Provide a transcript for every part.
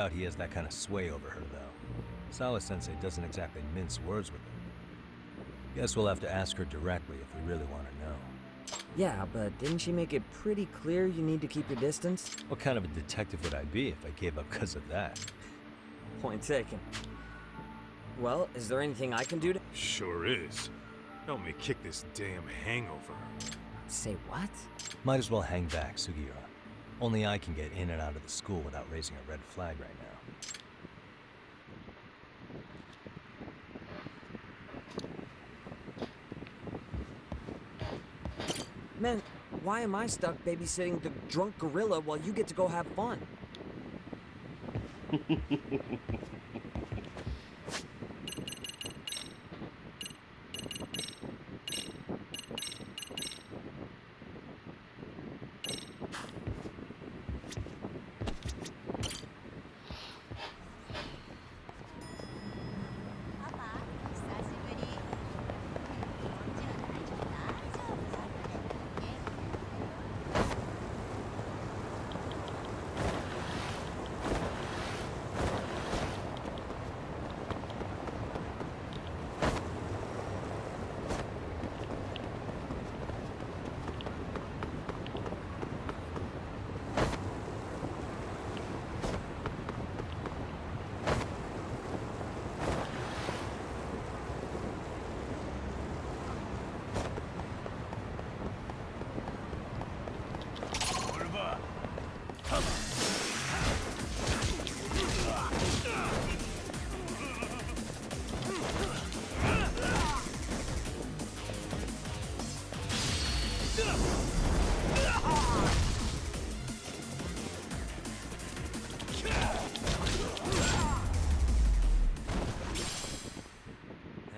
Doubt he has that kind of sway over her, though. Sawa-sensei doesn't exactly mince words with him. Guess we'll have to ask her directly if we really want to know. Yeah, but didn't she make it pretty clear you need to keep your distance? What kind of a detective would I be if I gave up because of that? Point taken. Well, is there anything I can do to... Sure is. Help me kick this damn hangover. Say what? Might as well hang back, Sugiura. Only I can get in and out of the school without raising a red flag right now. Man, why am I stuck babysitting the drunk gorilla while you get to go have fun?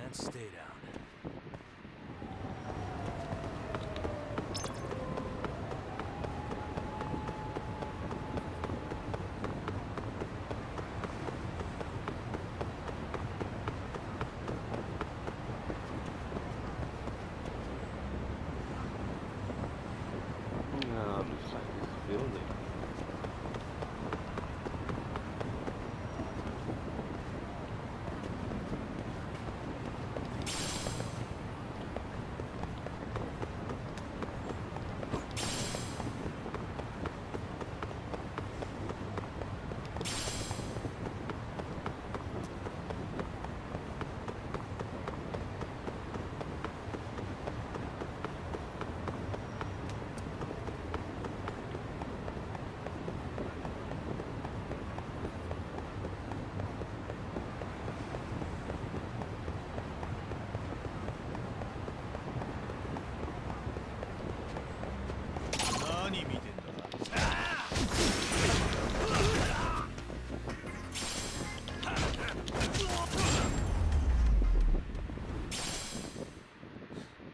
And stay down. Looks like this building.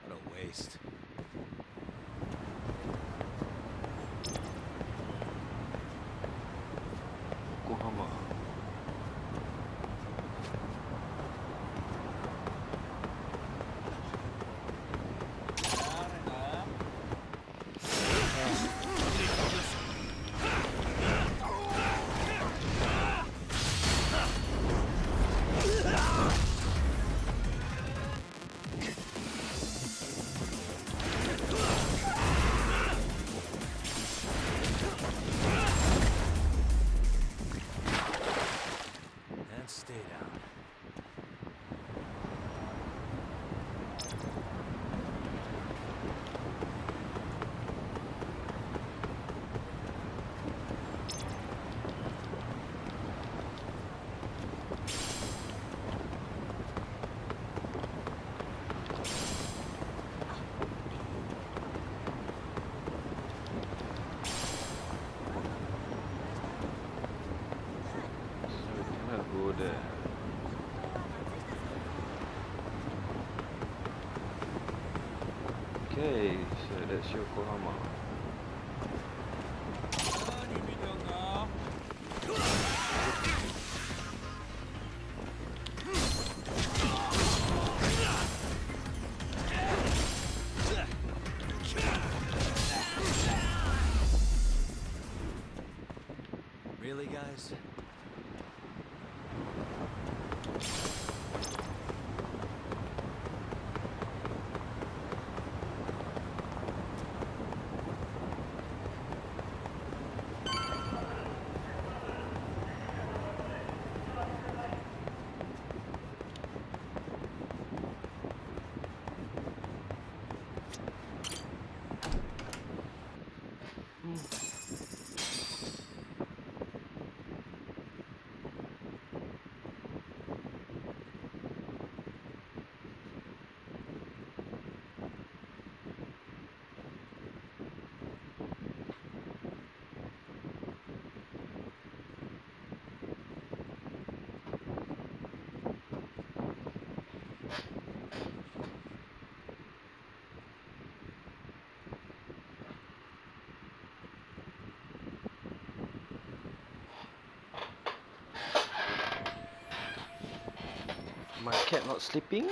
What a waste. Yokohama. And stay down. So we cannot go there. Okay, so that's Yokohama. Really, guys? My cat not sleeping?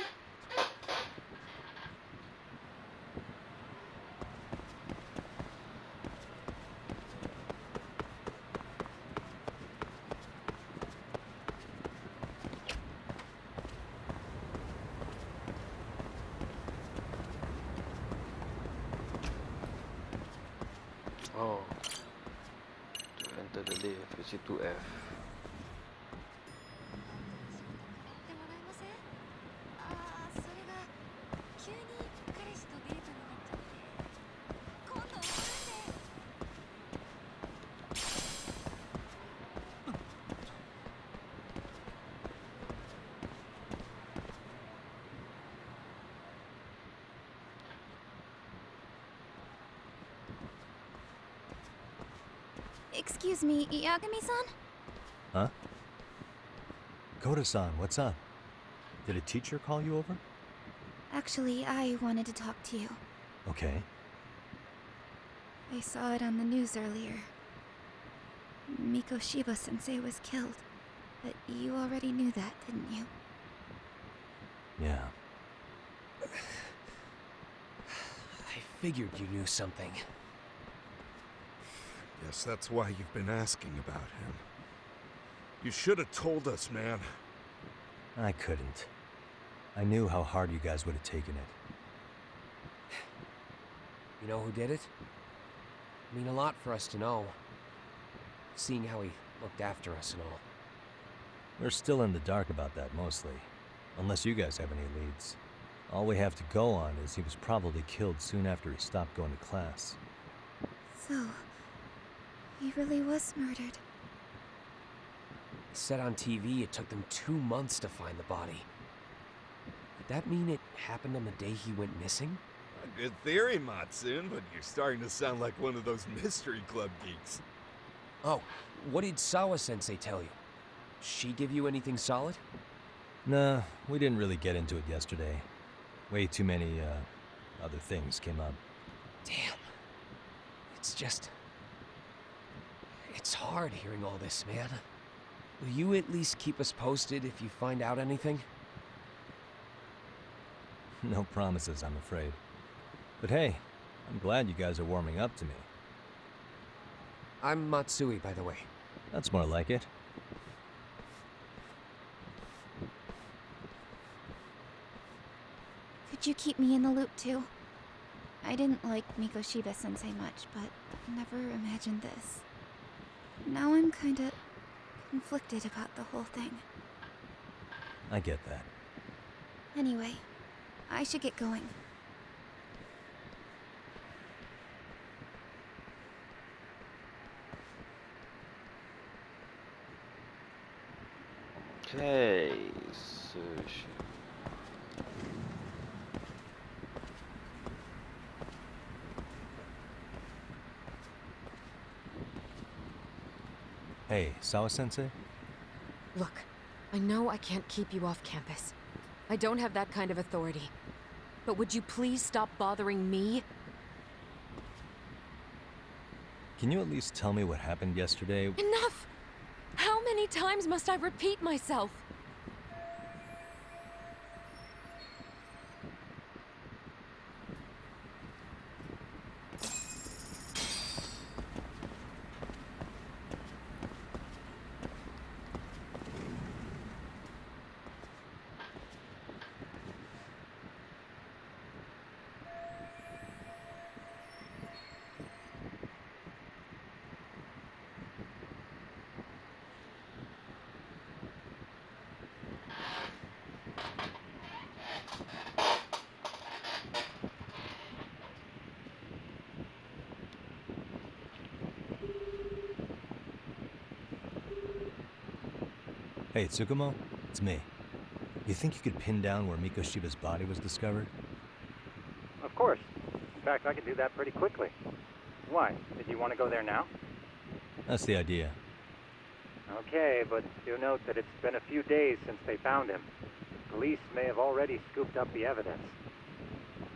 Oh, to enter the lift, you see 2F. ってもらえません？ああ、それが急に彼氏とデートになっちゃって今度送るんで。Excuse me, Yagami-san? Huh? Koda-san, what's up? Did a teacher call you over? Actually, I wanted to talk to you. Okay. I saw it on the news earlier. Miko Shiba-sensei was killed. But you already knew that, didn't you? Yeah. I figured you knew something. Guess that's why you've been asking about him. You should have told us, man. I couldn't. I knew how hard you guys would have taken it. You know who did it? I mean a lot for us to know. Seeing how he looked after us and all. We're still in the dark about that, mostly. Unless you guys have any leads. All we have to go on is he was probably killed soon after he stopped going to class. So, he really was murdered. Said on TV it took them 2 months to find the body. Could that mean it happened on the day he went missing? A good theory, Matsun, but you're starting to sound like one of those mystery club geeks. Oh, what did Sawa-sensei tell you? She give you anything solid? Nah, we didn't really get into it yesterday. Way too many, other things came up. Damn. It's just... It's hard hearing all this, man. Will you at least keep us posted if you find out anything? No promises, I'm afraid. But hey, I'm glad you guys are warming up to me. I'm Matsui, by the way. That's more like it. Could you keep me in the loop too? I didn't like Miko Shiba-sensei much, but never imagined this. Now I'm kinda conflicted about the whole thing. I get that. Anyway, I should get going. Okay, sushi. Hey, Sawa-sensei? Look, I know I can't keep you off campus. I don't have that kind of authority. But would you please stop bothering me? Can you at least tell me what happened yesterday? Enough! How many times must I repeat myself? Hey, Tsukumo? It's me. You think you could pin down where Miko Shiba's body was discovered? Of course. In fact, I can do that pretty quickly. Why? Did you want to go there now? That's the idea. Okay, but do note that it's been a few days since they found him. Police may have already scooped up the evidence.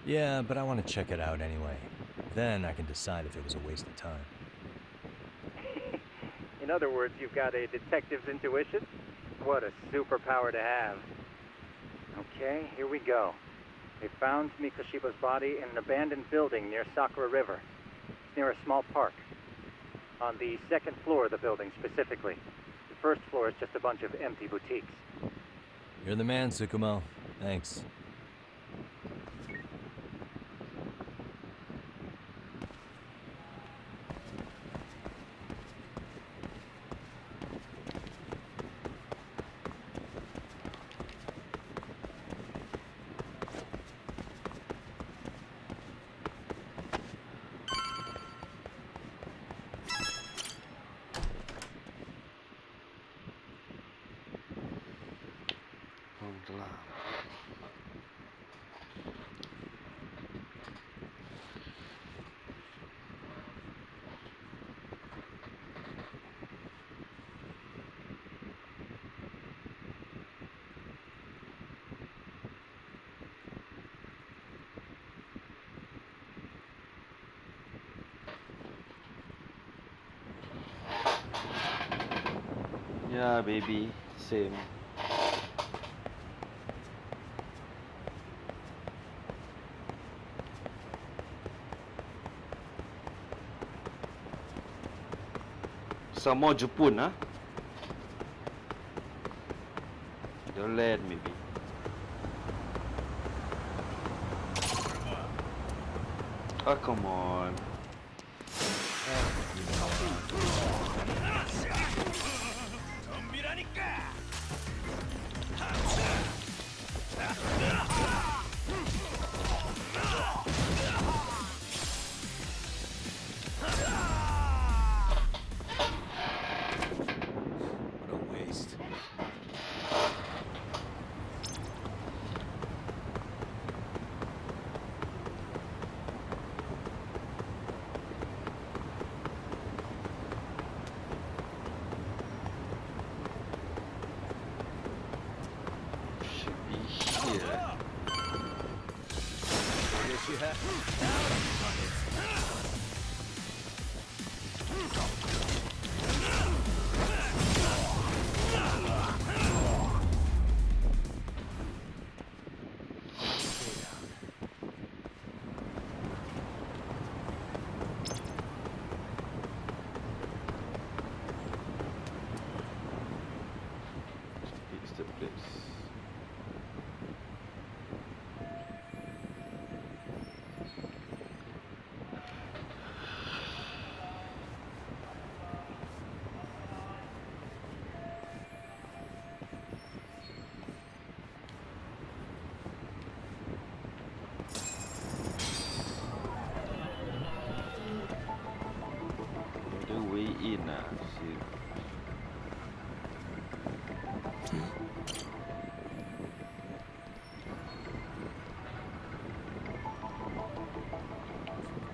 Yeah, but I want to check it out anyway. Then I can decide if it was a waste of time. In other words, you've got a detective's intuition? What a superpower to have. Okay, here we go. They found Mikoshiba's body in an abandoned building near Sakura River. It's near a small park. On the second floor of the building, specifically. The first floor is just a bunch of empty boutiques. You're the man, Tsukumo. Thanks. Ruang gelap. Yeah, baby, same. Some more Jepun, huh? The land, maybe. Oh, come on. What a waste. Should be here. I guess you have. It's the place. The way in, see.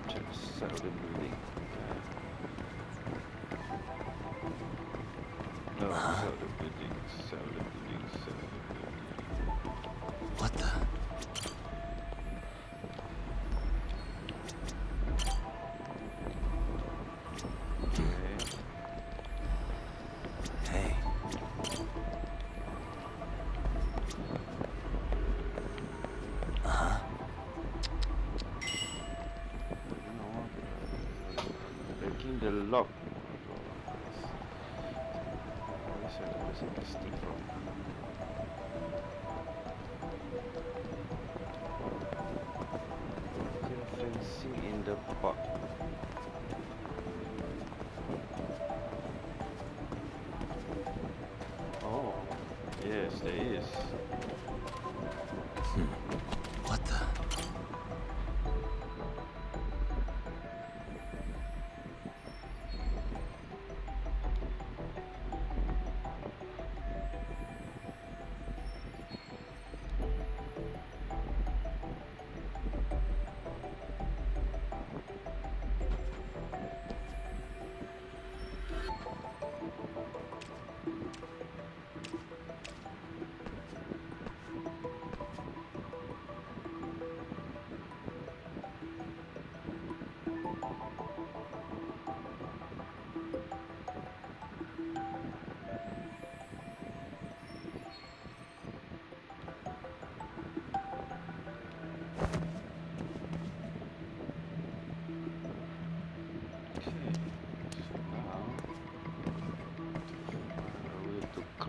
Just side of the building. No, side of the building, side of the building, side of the building. What the? Okay. Hey. Uh-huh. Breaking the lock. Where is the person testing from? Fencing in the park. Oh, yes, there is. What the?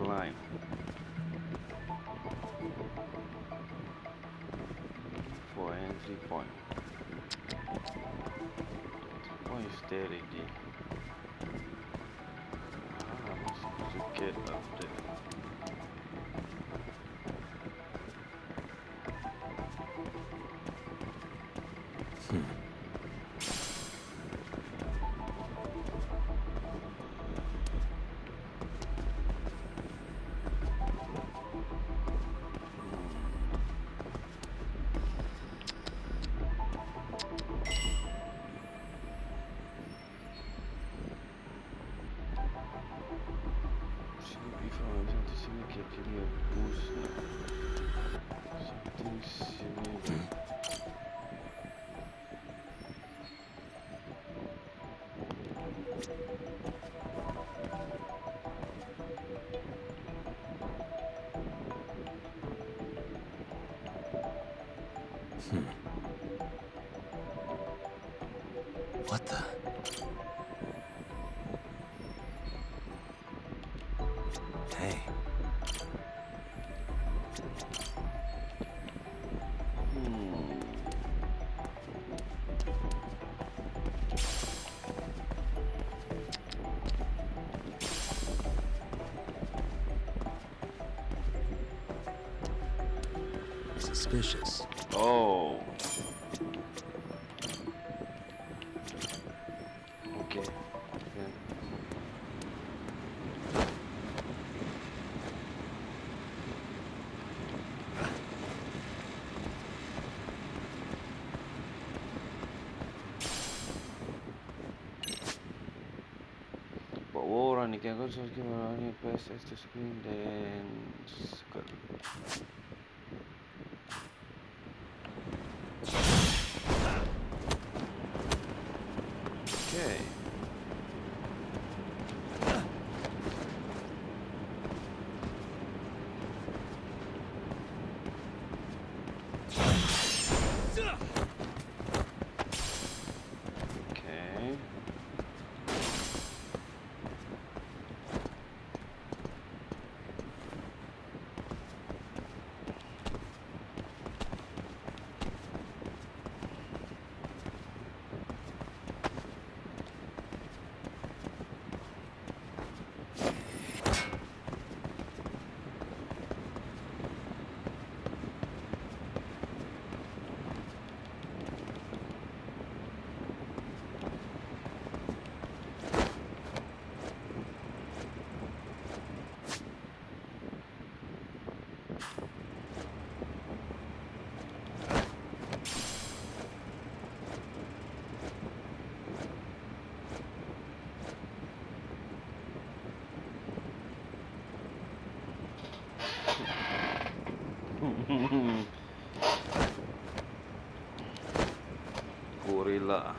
climb. For entry point. Point is there already. How am I supposed to get up there? If I want to see me give me a boost now. Something similar. What the? Hey. Suspicious. Oh. Okay. Yeah. Bawa orang ni kan kau suruh orang ni press S to screen then circle. Okay. Okay. Gorilla.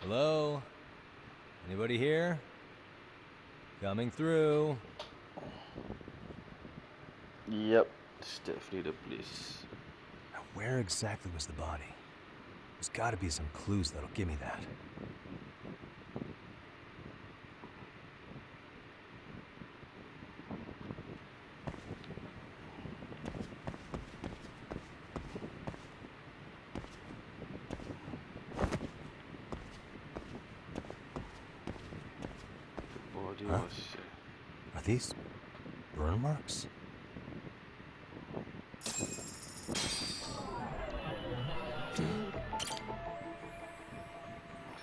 Hello? Anybody here? Coming through. Yep, it's definitely the place. Now, where exactly was the body? There's gotta be some clues that'll give me that. The body Huh? was Are these burn marks?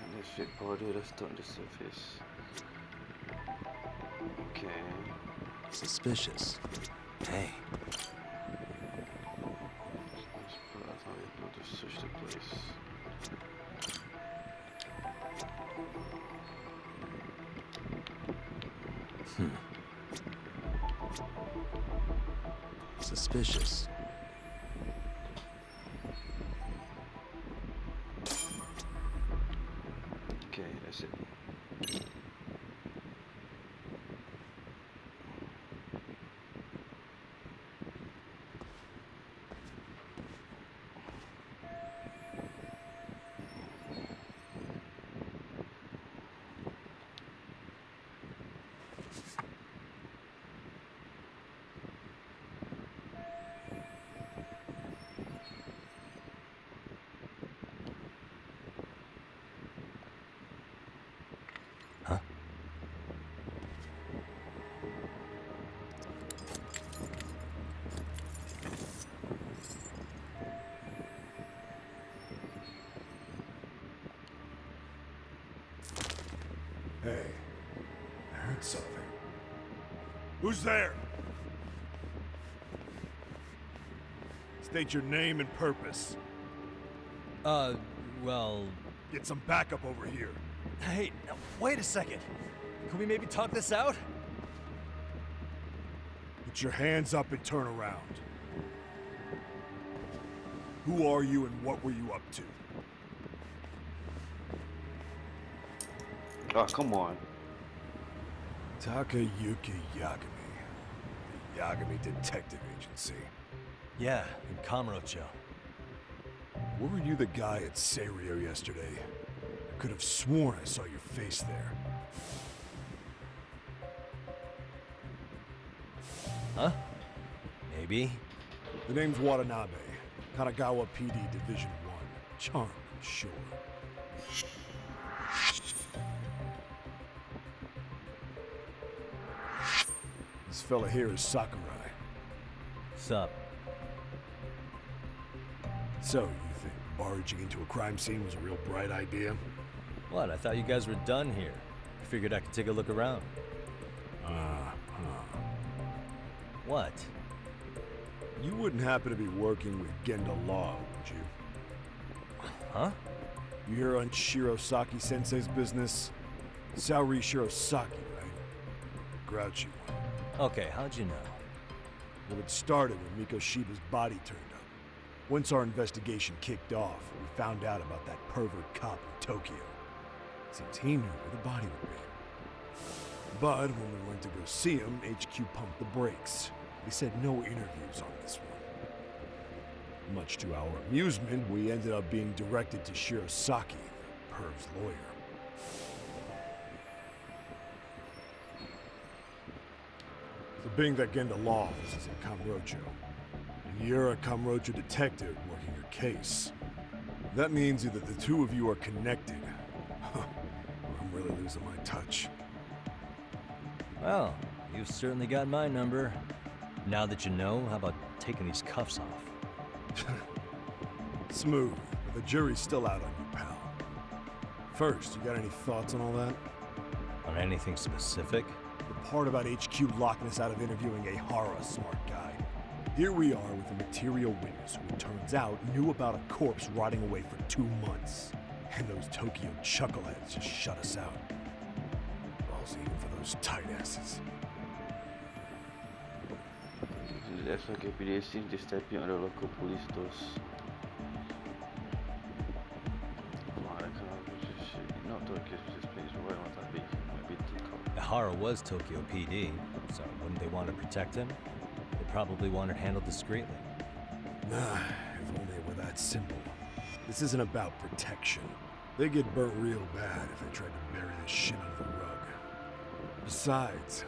and the shit body rest on the surface. Okay. Suspicious. Hey. Let's put out how you know to search the place. Suspicious. Okay, that's it. Who's there? State your name and purpose. Well... Get some backup over here. Hey, now, wait a second. Can we maybe talk this out? Put your hands up and turn around. Who are you and what were you up to? Oh, come on. Takayuki Yagami. The Yagami Detective Agency. Yeah, in Kamurocho. Weren't you the guy at Serio yesterday? I could have sworn I saw your face there. Huh? Maybe. The name's Watanabe. Kanagawa PD Division 1. Charmed, I'm sure. This fella here is Sakurai. Sup? So, you think barging into a crime scene was a real bright idea? What? I thought you guys were done here. I figured I could take a look around. What? You wouldn't happen to be working with Genda Law, would you? Huh? You hear on Shirosaki Sensei's business? Saori Shirosaki, right? Grouchy one. Okay, how'd you know? Well, it started when Miko Shiba's body turned up. Once our investigation kicked off, we found out about that pervert cop in Tokyo. Seems he knew where the body would be. But when we went to go see him, HQ pumped the brakes. They said no interviews on this one. Much to our amusement, we ended up being directed to Shirosaki, the perv's lawyer. So being that Genda Law office is in Kamurocho, and you're a Kamurocho detective working your case, that means either the two of you are connected, or I'm really losing my touch. Well, you've certainly got my number. Now that you know, how about taking these cuffs off? Smooth, but the jury's still out on you, pal. First, you got any thoughts on all that? On anything specific? The part about HQ locking us out of interviewing a Hara, smart guy. Here we are with a material witness who it turns out knew about a corpse rotting away for 2 months. And those Tokyo chuckleheads just shut us out. Balls even for those tight asses. The SKPD seems to step in on the local police doors. Not Tokyo's this place, but where might that be? Might be too cold. Ihara was Tokyo PD, so wouldn't they want to protect him? They probably want it handled discreetly. Nah, if only it were that simple. This isn't about protection. They get burnt real bad if they tried to bury this shit under the rug. Besides,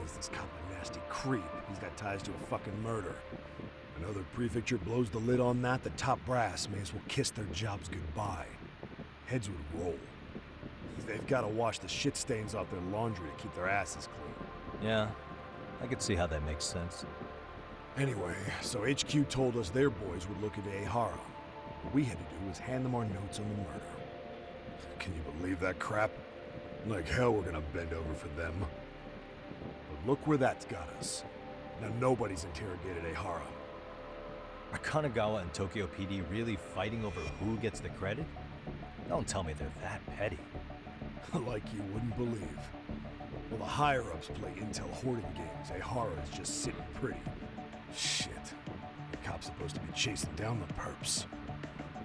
he's this cop a nasty creep. He's got ties to a fucking murder. Another prefecture blows the lid on that, the top brass may as well kiss their jobs goodbye. Heads would roll. They've got to wash the shit stains off their laundry to keep their asses clean. Yeah, I could see how that makes sense. Anyway, so HQ told us their boys would look into Ehara. What we had to do was hand them our notes on the murder. Can you believe that crap? Like hell we're gonna bend over for them. But look where that's got us. Now nobody's interrogated Ehara. Are Kanagawa and Tokyo PD really fighting over who gets the credit? Don't tell me they're that petty. Like you wouldn't believe. Well, the higher-ups play intel hoarding games. Ehara is just sitting pretty. Shit. The cop's supposed to be chasing down the perps.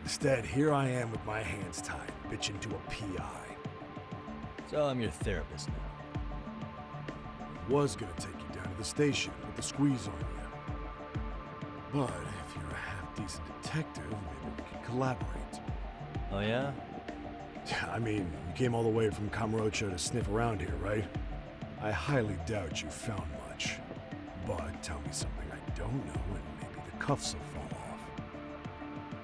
Instead, here I am with my hands tied, bitching to a PI. So I'm your therapist now. Was gonna take you down to the station with the squeeze on you. But if you're a half-decent detective, maybe we can collaborate. Oh yeah? I mean, you came all the way from Kamurocho to sniff around here, right? I highly doubt you found much. But tell me something I don't know and maybe the cuffs will fall off.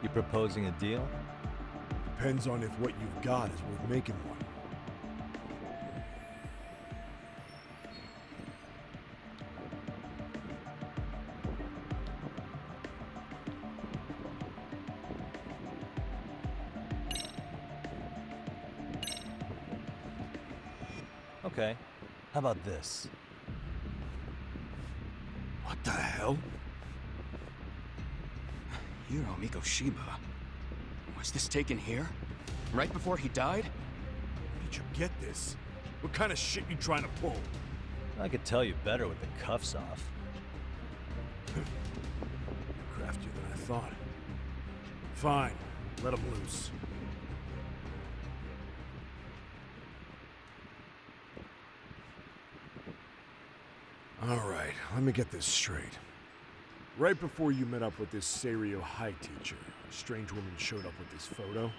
You proposing a deal? Depends on if what you've got is worth making one. Okay. How about this? hell? Hiro Mikoshiba. Was this taken here? Right before he died? Where did you get this? What kind of shit you trying to pull? I could tell you better with the cuffs off. Craftier than I thought. Fine, let him loose. Alright, let me get this straight. Right before you met up with this Seiryo High teacher, a strange woman showed up with this photo.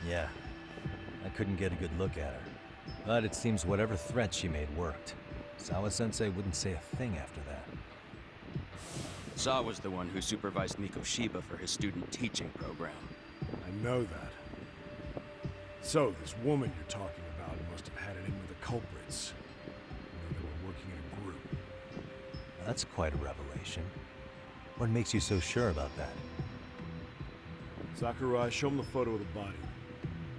Yeah. I couldn't get a good look at her. But it seems whatever threat she made worked. Sawa-sensei wouldn't say a thing after that. Sawa's the one who supervised Mikoshiba for his student teaching program. I know that. So, this woman you're talking about must have had it in with the culprits. You know, they were working in a group. That's quite a revelation. What makes you so sure about that? Sakurai, show him the photo of the body.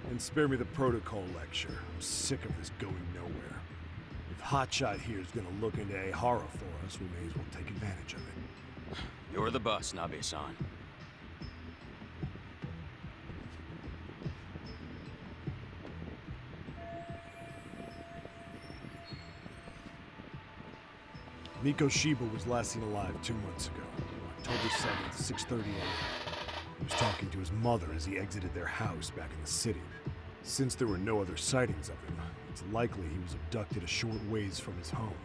And spare me the protocol lecture. I'm sick of this going nowhere. If Hotshot here is gonna look into Ehara for us, we may as well take advantage of it. You're the boss, Nabe-san. Mikoshiba was last seen alive 2 months ago, October 7th, 6:30 a.m. He was talking to his mother as he exited their house back in the city. Since there were no other sightings of him, it's likely he was abducted a short ways from his home.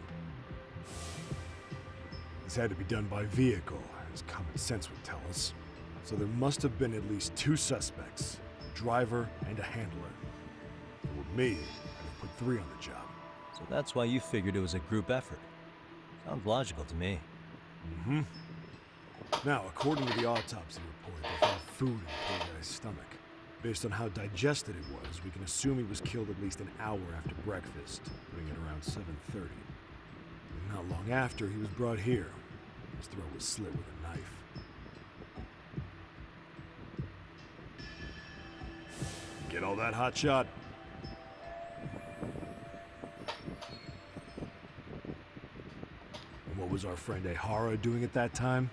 This had to be done by vehicle, as common sense would tell us. So there must have been at least 2 suspects, a driver and a handler. If it were me, I'd have put 3 on the job. So that's why you figured it was a group effort. Sounds logical to me. Mm-hmm. Now, according to the autopsy report, they found food in the poor guy's stomach. Based on how digested it was, we can assume he was killed at least an hour after breakfast, putting it around 7:30. And not long after, he was brought here. His throat was slit with a knife. Get all that, Hotshot? And what was our friend Ehara doing at that time?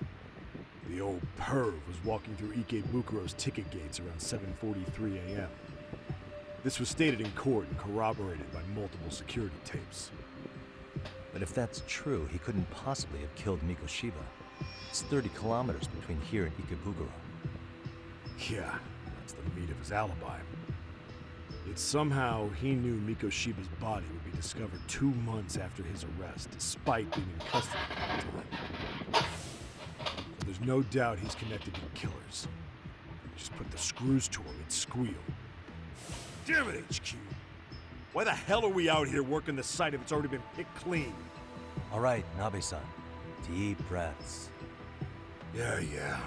The old perv was walking through Ikebukuro's ticket gates around 7:43 a.m. This was stated in court and corroborated by multiple security tapes. But if that's true, he couldn't possibly have killed Mikoshiba. It's 30 kilometers between here and Ikebukuro. Yeah, that's the meat of his alibi. Yet somehow he knew Mikoshiba's body would be discovered 2 months after his arrest, despite being in custody at the time. So there's no doubt he's connected to the killers. Just put the screws to him and squeal. Damn it, HQ! Why the hell are we out here working the site if it's already been picked clean? All right, Nabe-san. Deep breaths. Yeah.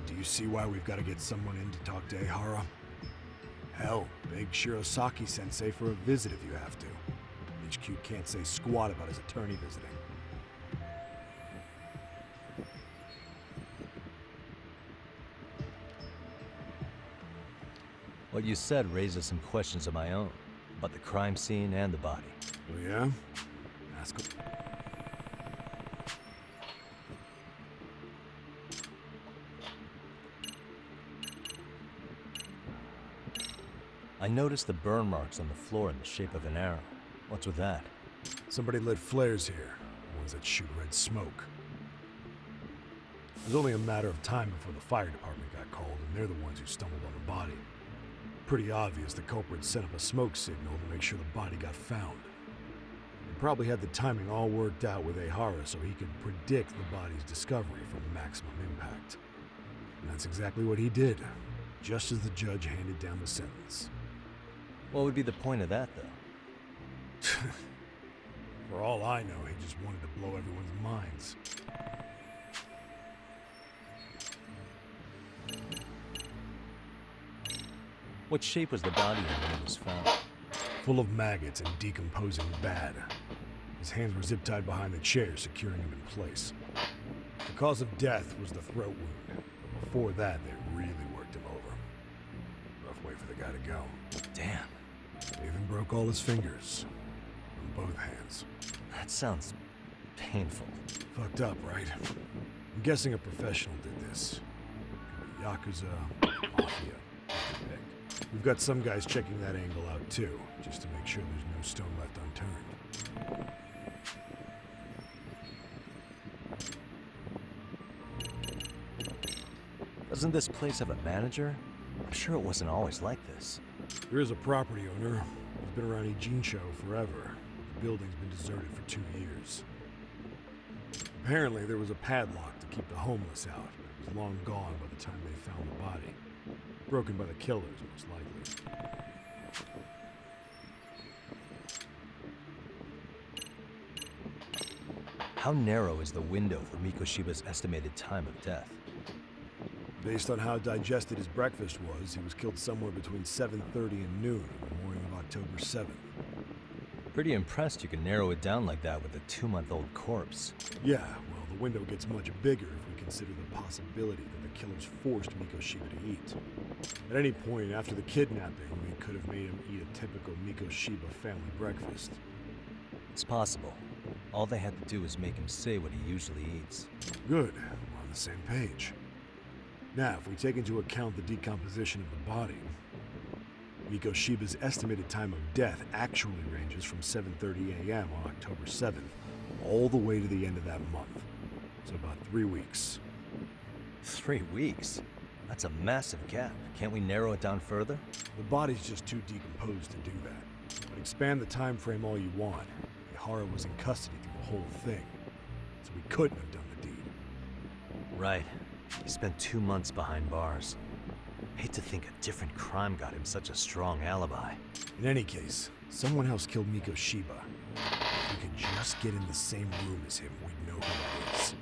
Do you see why we've got to get someone in to talk to Ehara? Hell, beg Shirosaki-sensei for a visit if you have to. HQ can't say squat about his attorney visiting. What you said raises some questions of my own, about the crime scene and the body. Oh yeah? Ask him. I noticed the burn marks on the floor in the shape of an arrow. What's with that? Somebody lit flares here, ones that shoot red smoke. It was only a matter of time before the fire department got called, and they're the ones who stumbled on the body. Pretty obvious the culprit set up a smoke signal to make sure the body got found. He probably had the timing all worked out with Ehara so he could predict the body's discovery from maximum impact. And that's exactly what he did, just as the judge handed down the sentence. What would be the point of that, though? For all I know, he just wanted to blow everyone's minds. What shape was the body in when it was found? Full of maggots and decomposing bad. His hands were zip-tied behind the chair, securing him in place. The cause of death was the throat wound, but before that, they really worked him over. Rough way for the guy to go. Damn. They even broke all his fingers. On both hands. That sounds painful. Fucked up, right? I'm guessing a professional did this. Could be Yakuza, Mafia. Pick. We've got some guys checking that angle out too, just to make sure there's no stone left unturned. Doesn't this place have a manager? I'm sure it wasn't always like this. There is a property owner. He's been around Ijincho forever. The building's been deserted for 2 years. Apparently, there was a padlock to keep the homeless out, but it was long gone by the time they found the body. Broken by the killers, most likely. How narrow is the window for Mikoshiba's estimated time of death? Based on how digested his breakfast was, he was killed somewhere between 7:30 and noon on the morning of October 7th. Pretty impressed you can narrow it down like that with a 2-month-old corpse. Yeah, well, the window gets much bigger if we consider the possibility that the killers forced Mikoshiba to eat. At any point after the kidnapping, they could have made him eat a typical Mikoshiba family breakfast. It's possible. All they had to do was make him say what he usually eats. Good, we're on the same page. Now, if we take into account the decomposition of the body, Mikoshiba's estimated time of death actually ranges from 7:30 a.m. on October 7th all the way to the end of that month. So about 3 weeks. 3 weeks? That's a massive gap. Can't we narrow it down further? The body's just too decomposed to do that. But expand the time frame all you want. Ihara was in custody through the whole thing, so we couldn't have done the deed. Right. He spent 2 months behind bars. Hate to think a different crime got him such a strong alibi. In any case, someone else killed Mikoshiba. If we could just get in the same room as him, we'd know who it is.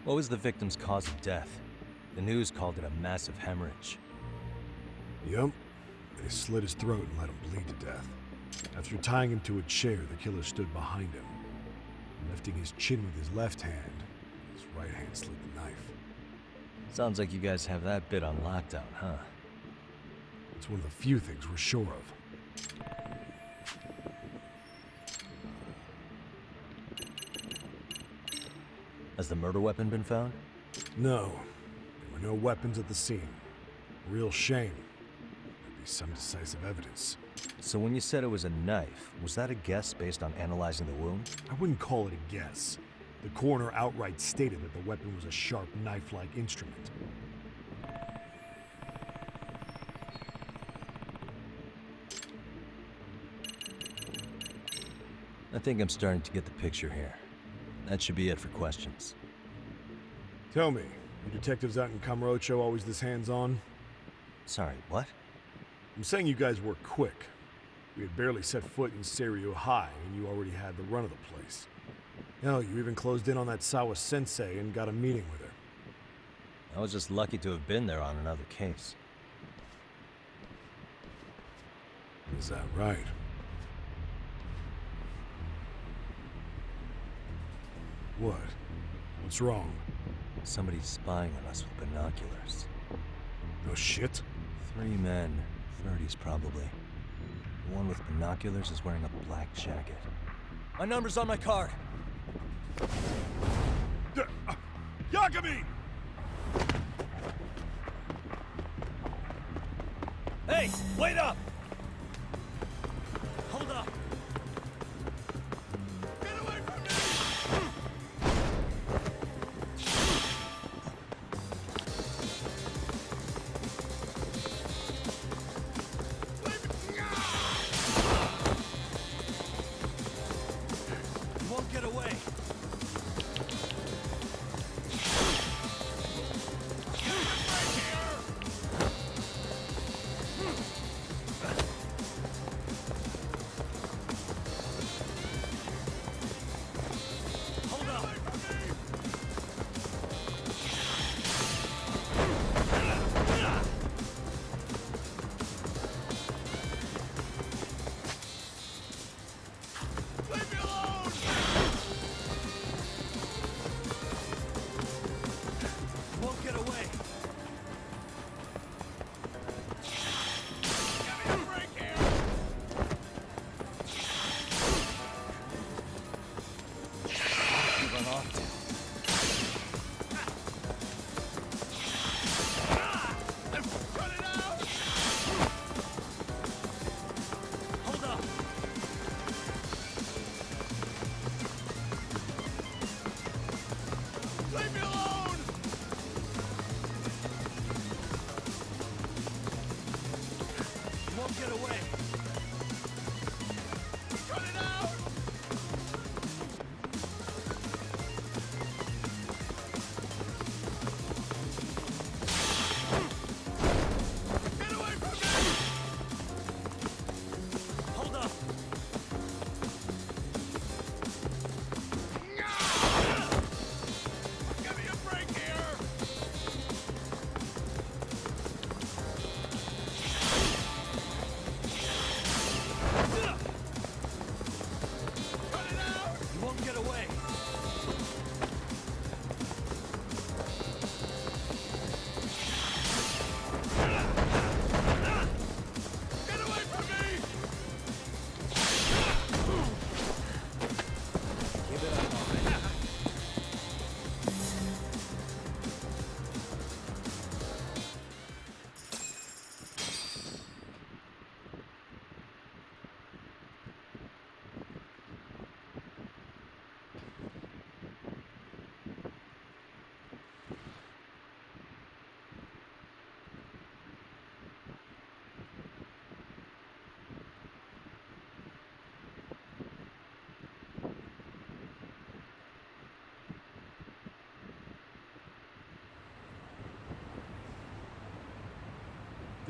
What was the victim's cause of death? The news called it a massive hemorrhage. Yup. They slit his throat and let him bleed to death. After tying him to a chair, the killer stood behind him, lifting his chin with his left hand. His right hand slid the knife. Sounds like you guys have that bit on lockdown, huh? It's one of the few things we're sure of. Has the murder weapon been found? No. There were no weapons at the scene. Real shame. There'd be some decisive evidence. So when you said it was a knife, was that a guess based on analyzing the wound? I wouldn't call it a guess. The coroner outright stated that the weapon was a sharp knife-like instrument. I think I'm starting to get the picture here. That should be it for questions. Tell me, you detectives out in Kamurocho always this hands-on? Sorry, what? I'm saying you guys work quick. We had barely set foot in Seiryu High, and you already had the run of the place. Hell, you even closed in on that Sawa sensei and got a meeting with her. I was just lucky to have been there on another case. Is that right? What? What's wrong? Somebody's spying on us with binoculars. No shit? 3 men, 30s probably. The one with binoculars is wearing a black jacket. My number's on my card! Yagami! Hey, wait up! Hold up! Get away from me! You won't get away!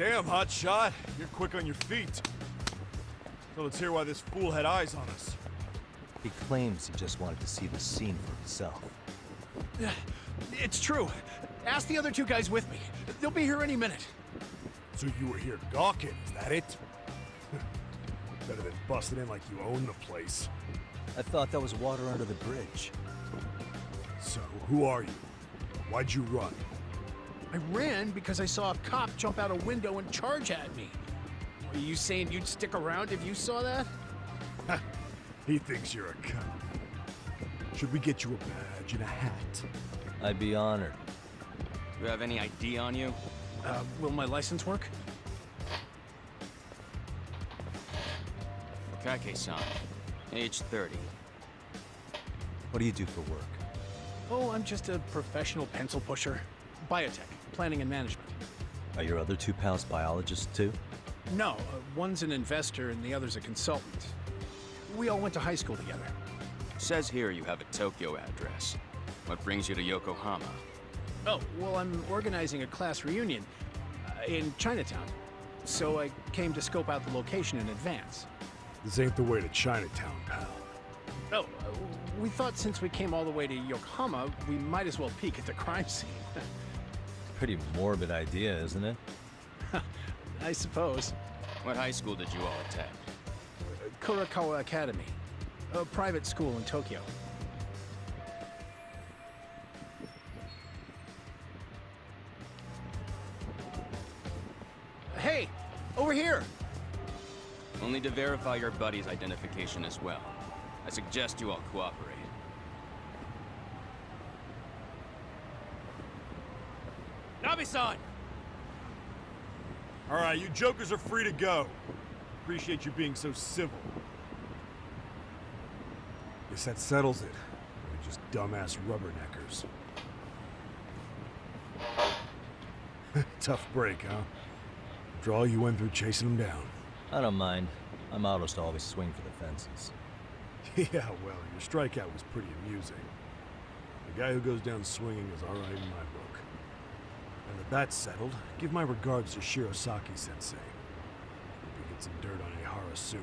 Damn, hotshot. You're quick on your feet. So let's hear why this fool had eyes on us. He claims he just wanted to see the scene for himself. It's true. Ask the other two guys with me. They'll be here any minute. So you were here gawking, is that it? Better than busting in like you own the place. I thought that was water under the bridge. So, who are you? Why'd you run? I ran because I saw a cop jump out a window and charge at me. Are you saying you'd stick around if you saw that? He thinks you're a cop. Should we get you a badge and a hat? I'd be honored. You have any ID on you? Will my license work? Kake-san, age 30. What do you do for work? Oh, I'm just a professional pencil pusher. Biotech, planning and management. Are your other two pals biologists too? No, one's an investor and the other's a consultant. We all went to high school together. Says here you have a Tokyo address. What brings you to Yokohama? Oh, well, I'm organizing a class reunion in Chinatown. So I came to scope out the location in advance. This ain't the way to Chinatown, pal. Oh, we thought since we came all the way to Yokohama, we might as well peek at the crime scene. Pretty morbid idea, isn't it? I suppose. What high school did you all attend? Kurakawa Academy, a private school in Tokyo. Hey, over here! Only to verify your buddy's identification as well. I suggest you all cooperate. Nabi-san! All right, you jokers are free to go. Appreciate you being so civil. Guess that settles it. We're just dumbass rubberneckers. Tough break, huh? After all you went through chasing them down. I don't mind. My motto's to always swing for the fences. Yeah, well, your strikeout was pretty amusing. The guy who goes down swinging is all right in my book. And that that's settled, give my regards to Shirosaki-sensei. Hope he gets some dirt on Ihara soon.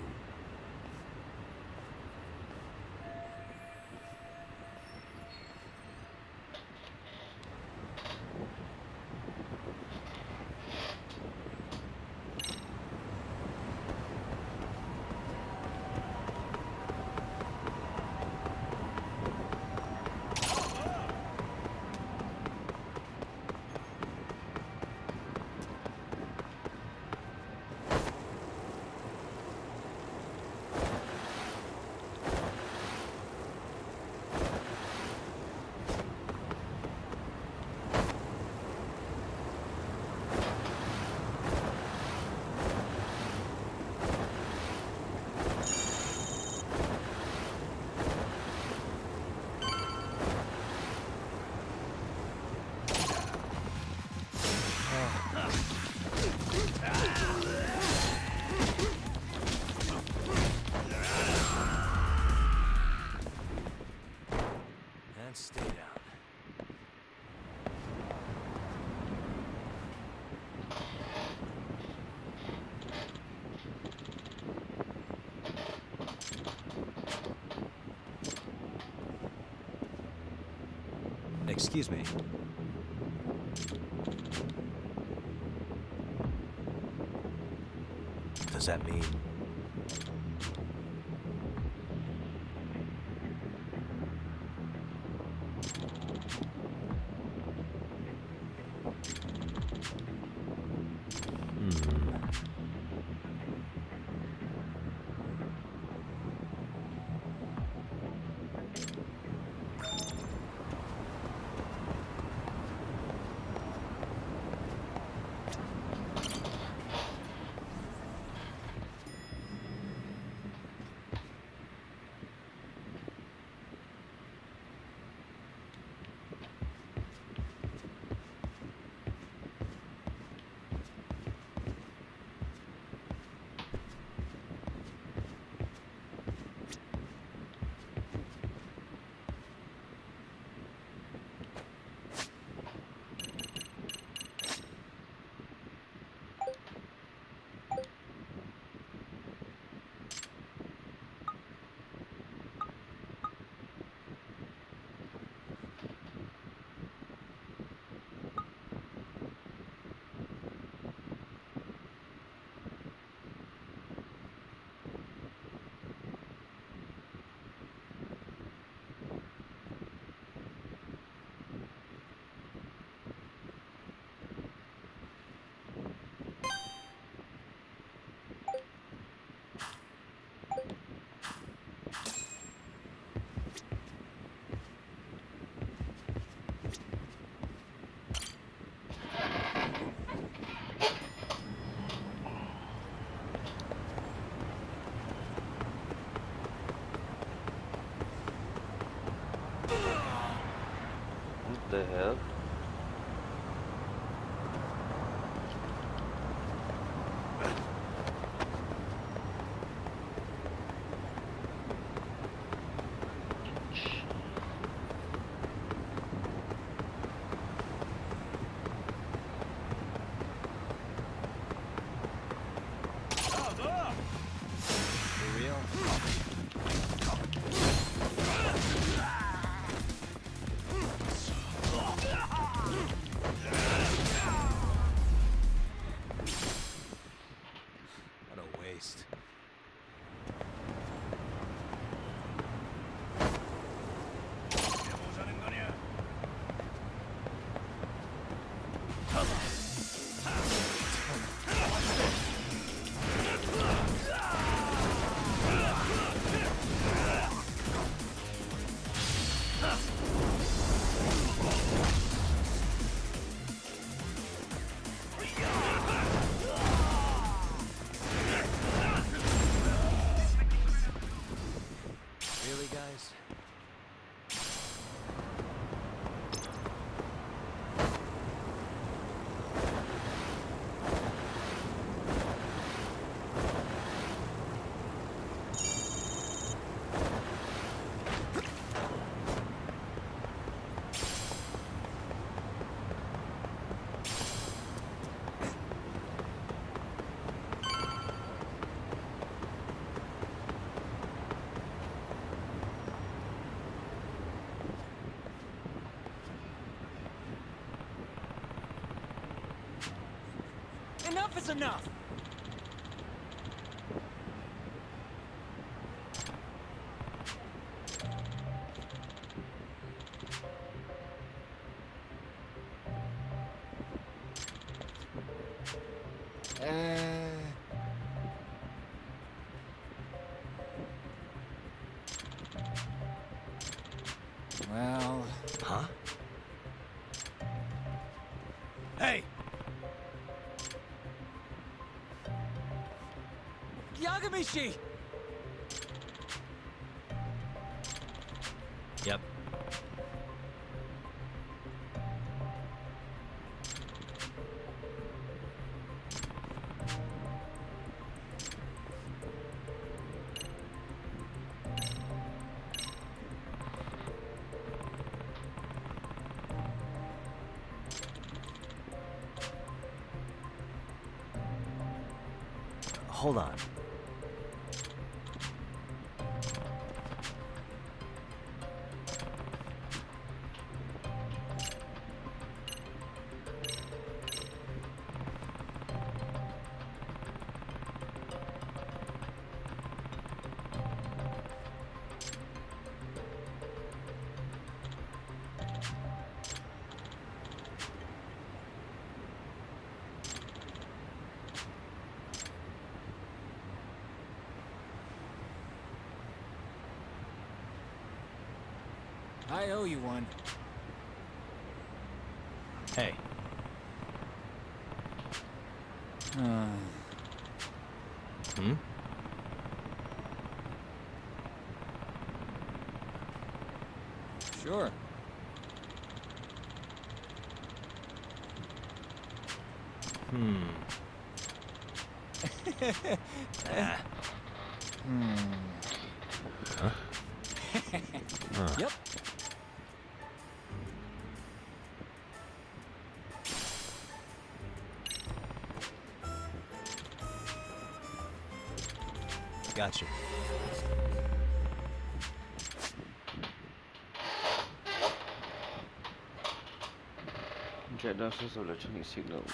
And stay down. Excuse me. Does that mean... What the hell? For real? What a waste. Really, guys? Enough is enough! Well... Huh? Hey! Yagamishi! Yep. Hold on. I owe you one. Hey. Hmm? Sure. Ah. Huh? Huh. Yep. Gotcha. Get down source of electronic signals.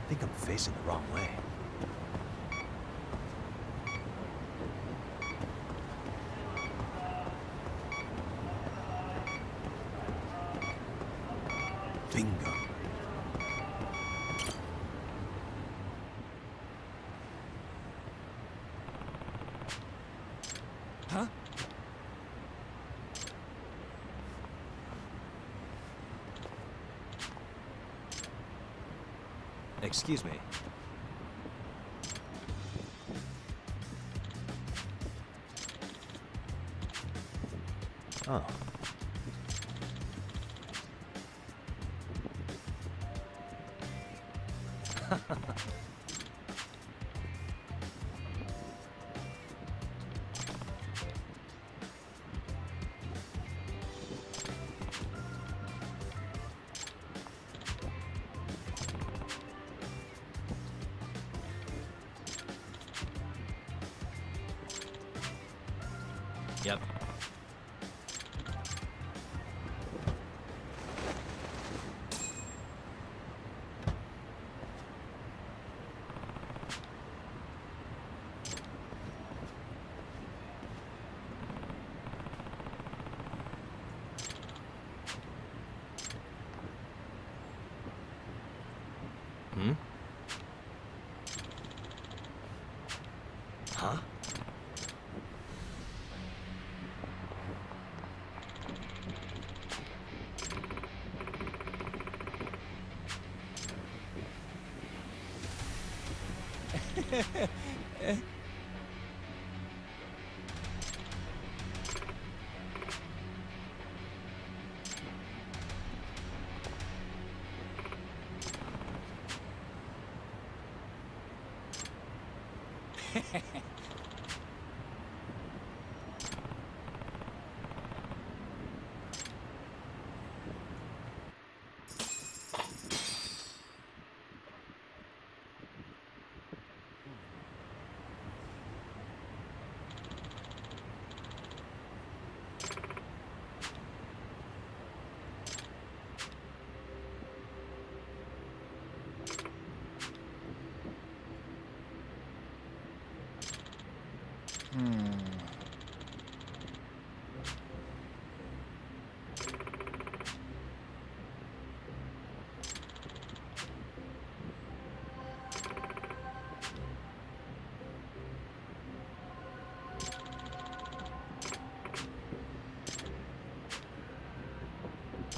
think I'm facing the wrong way. Bingo. Huh? Excuse me. Oh. Yep. Hmm? Huh?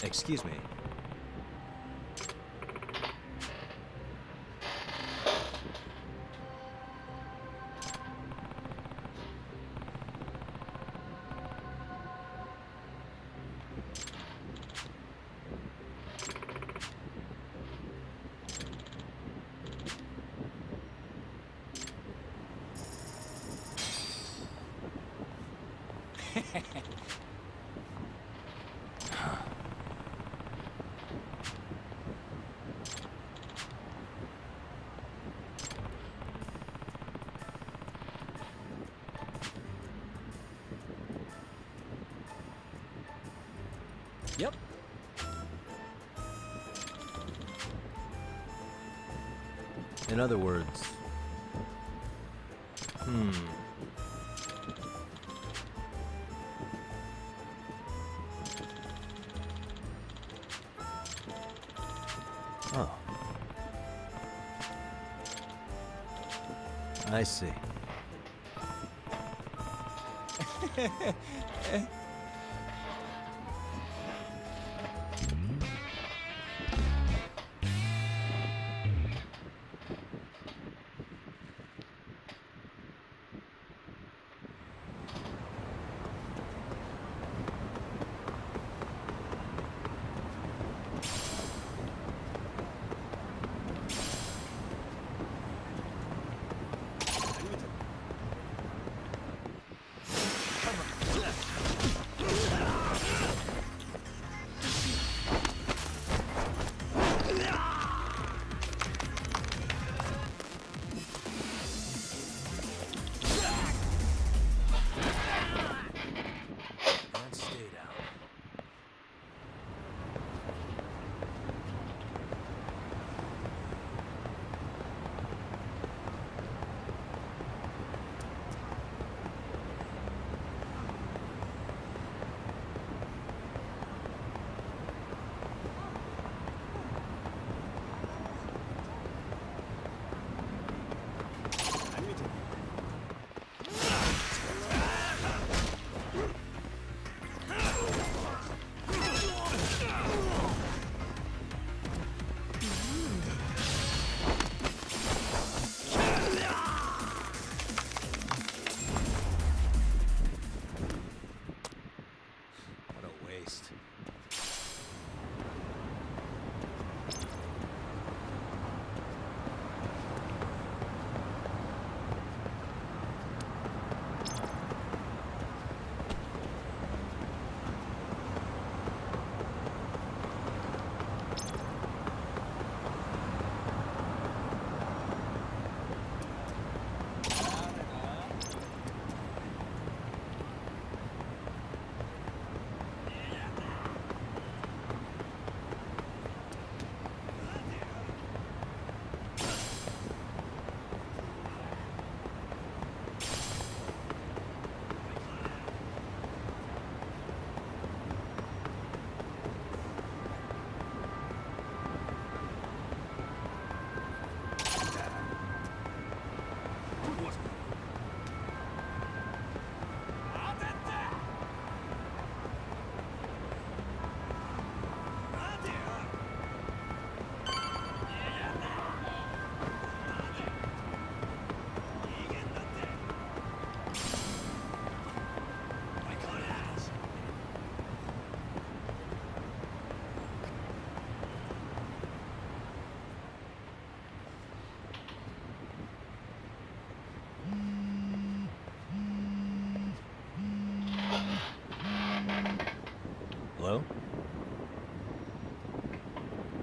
Excuse me. Yep. In other words... Oh. I see.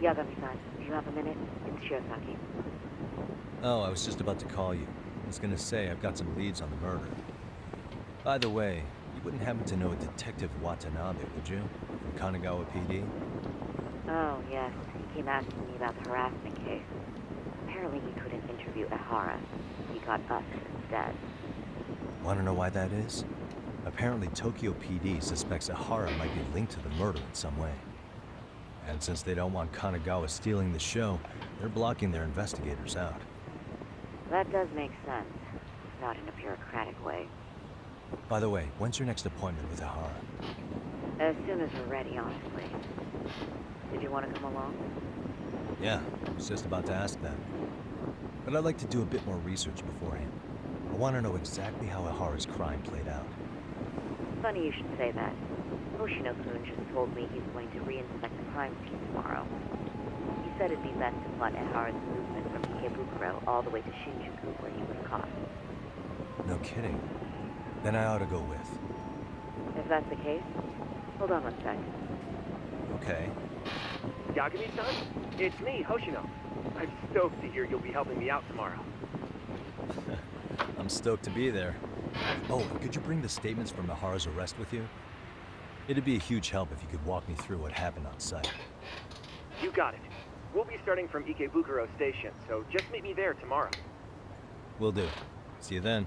Yagami-san, do you have a minute? It's Shiosaki. Oh, I was just about to call you. I was gonna say I've got some leads on the murder. By the way, you wouldn't happen to know a Detective Watanabe, would you? From Kanagawa PD? Oh, yes. He came asking me about the harassment case. Apparently he couldn't interview Ehara. He got us instead. Wanna know why that is? Apparently Tokyo PD suspects Ehara might be linked to the murder in some way. And since they don't want Kanagawa stealing the show, they're blocking their investigators out. That does make sense. Not in a bureaucratic way. By the way, when's your next appointment with Ehara? As soon as we're ready, honestly. Did you want to come along? Yeah, I was just about to ask that. But I'd like to do a bit more research beforehand. I want to know exactly how Ehara's crime played out. Funny you should say that. Hoshino-kun just told me he's going to reinspect the crime scene tomorrow. He said it'd be best to plot Ehara's movement from Ikebukuro all the way to Shinjuku where he was caught. No kidding. Then I ought to go with. If that's the case, hold on one sec. Okay. Yagami-san? It's me, Hoshino. I'm stoked to hear you'll be helping me out tomorrow. I'm stoked to be there. Oh, could you bring the statements from Ehara's arrest with you? It'd be a huge help if you could walk me through what happened on site. You got it. We'll be starting from Ikebukuro Station, so just meet me there tomorrow. Will do. See you then.